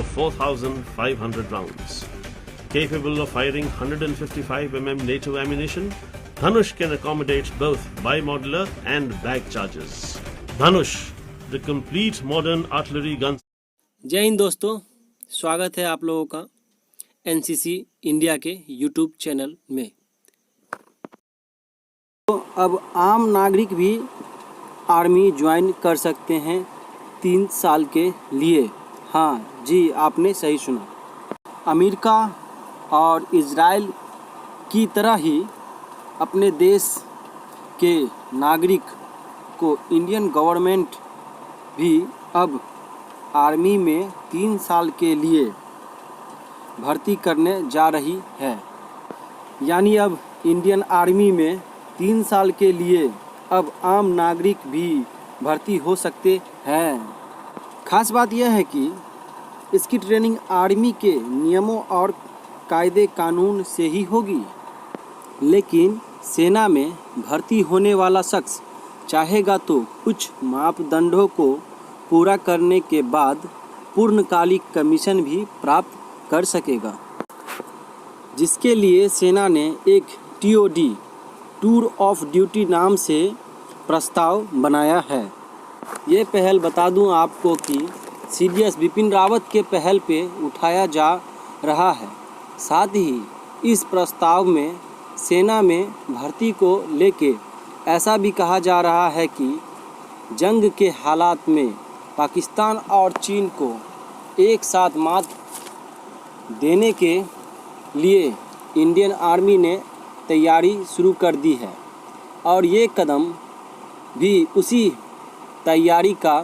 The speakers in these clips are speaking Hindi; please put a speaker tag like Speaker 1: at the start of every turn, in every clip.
Speaker 1: for 4,500 rounds. Capable of firing 155 mm NATO ammunition, Dhanush can accommodate both bi-modular and bag charges. Dhanush, the complete modern artillery gun.
Speaker 2: जय हिंद दोस्तों, स्वागत है आप लोगों का एनसीसी इंडिया के यूट्यूब चैनल में। तो अब आम नागरिक भी आर्मी ज्वाइन कर सकते हैं 3 साल के लिए। हाँ जी, आपने सही सुना। अमेरिका और इजराइल की तरह ही अपने देश के नागरिक को इंडियन गवर्नमेंट भी अब आर्मी में 3 साल के लिए भर्ती करने जा रही है। यानी अब इंडियन आर्मी में 3 साल के लिए अब आम नागरिक भी भर्ती हो सकते हैं। खास बात यह है कि इसकी ट्रेनिंग आर्मी के नियमों और कायदे कानून से ही होगी। लेकिन सेना में भर्ती होने वाला शख्स चाहेगा तो कुछ मापदंडों को पूरा करने के बाद पूर्णकालिक कमीशन भी प्राप्त कर सकेगा, जिसके लिए सेना ने एक टीओडी टूर ऑफ ड्यूटी नाम से प्रस्ताव बनाया है। ये पहल बता दूं आपको कि सीडीएस बिपिन रावत के पहल पे उठाया जा रहा है। साथ ही इस प्रस्ताव में सेना में भर्ती को लेके ऐसा भी कहा जा रहा है कि जंग के हालात में पाकिस्तान और चीन को एक साथ मात देने के लिए इंडियन आर्मी ने तैयारी शुरू कर दी है और ये कदम भी उसी तैयारी का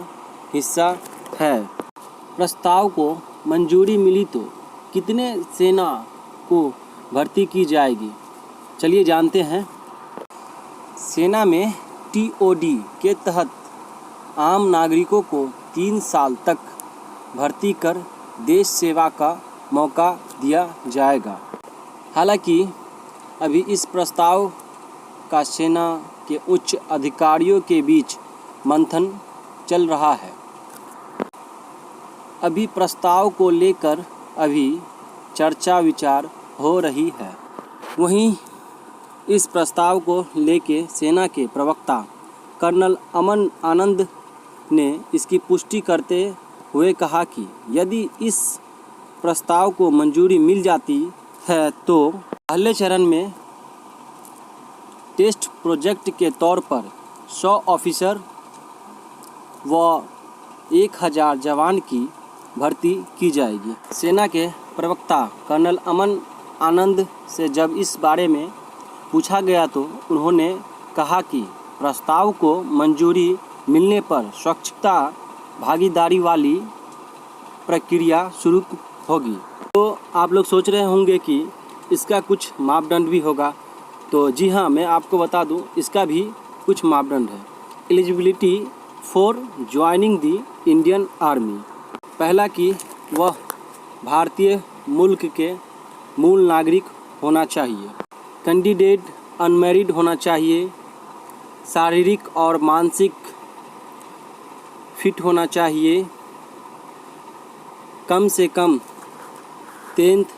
Speaker 2: हिस्सा है। प्रस्ताव को मंजूरी मिली तो कितने सेना को भर्ती की जाएगी, चलिए जानते हैं। सेना में टीओडी के तहत आम नागरिकों को 3 साल तक भर्ती कर देश सेवा का मौका दिया जाएगा। हालांकि अभी इस प्रस्ताव का सेना के उच्च अधिकारियों के बीच मंथन चल रहा है। अभी प्रस्ताव को लेकर अभी चर्चा विचार हो रही है। वहीं इस प्रस्ताव को लेके सेना के प्रवक्ता कर्नल अमन आनंद ने इसकी पुष्टि करते हुए कहा कि यदि इस प्रस्ताव को मंजूरी मिल जाती है तो पहले चरण में टेस्ट प्रोजेक्ट के तौर पर 100 ऑफिसर व 1000 जवान की भर्ती की जाएगी। सेना के प्रवक्ता कर्नल अमन आनंद से जब इस बारे में पूछा गया तो उन्होंने कहा कि प्रस्ताव को मंजूरी मिलने पर स्वच्छता भागीदारी वाली प्रक्रिया शुरू होगी। तो आप लोग सोच रहे होंगे कि इसका कुछ मापदंड भी होगा, तो जी हाँ, मैं आपको बता दूं, इसका भी कुछ मापदंड है। Eligibility for joining the Indian army. पहला कि वह भारतीय मुल्क के मूल नागरिक होना चाहिए। कैंडिडेट अनमैरिड होना चाहिए। शारीरिक और मानसिक फिट होना चाहिए। कम से कम 10th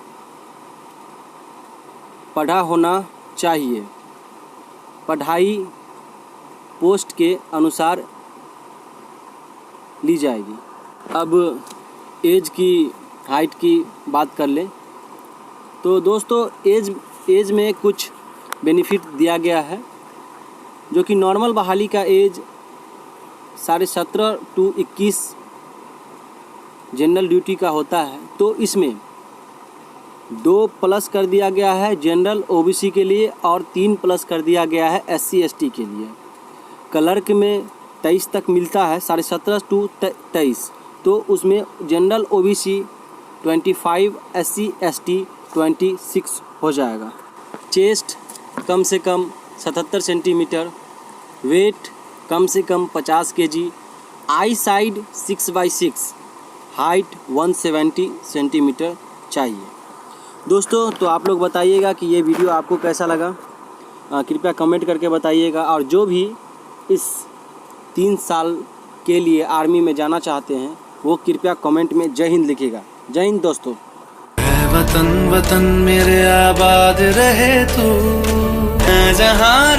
Speaker 2: पढ़ा होना चाहिए। पढ़ाई पोस्ट के अनुसार ली जाएगी। अब एज की हाइट की बात कर लें तो दोस्तों एज में कुछ बेनिफिट दिया गया है, जो कि नॉर्मल बहाली का एज 17.5 to 21 जनरल ड्यूटी का होता है। तो इसमें 2+ कर दिया गया है जनरल ओबीसी के लिए और 3+ कर दिया गया है SC ST के लिए। क्लर्क में 23 तक मिलता है, 17.5 to 23। तो उसमें जनरल ओबीसी 25, SC ST 26 हो जाएगा। चेस्ट कम से कम 77 सेंटीमीटर, वेट कम से कम 50 kg, आई साइड 6x6, हाइट 170 सेंटीमीटर चाहिए। दोस्तों तो आप लोग बताइएगा कि ये वीडियो आपको कैसा लगा, कृपया कमेंट करके बताइएगा। और जो भी इस 3 साल के लिए आर्मी में जाना चाहते हैं वो कृपया कमेंट में जय हिंद लिखिएगा। जय हिंद दोस्तों।
Speaker 3: वतन वतन मेरे आबाद रहे तू, जहाँ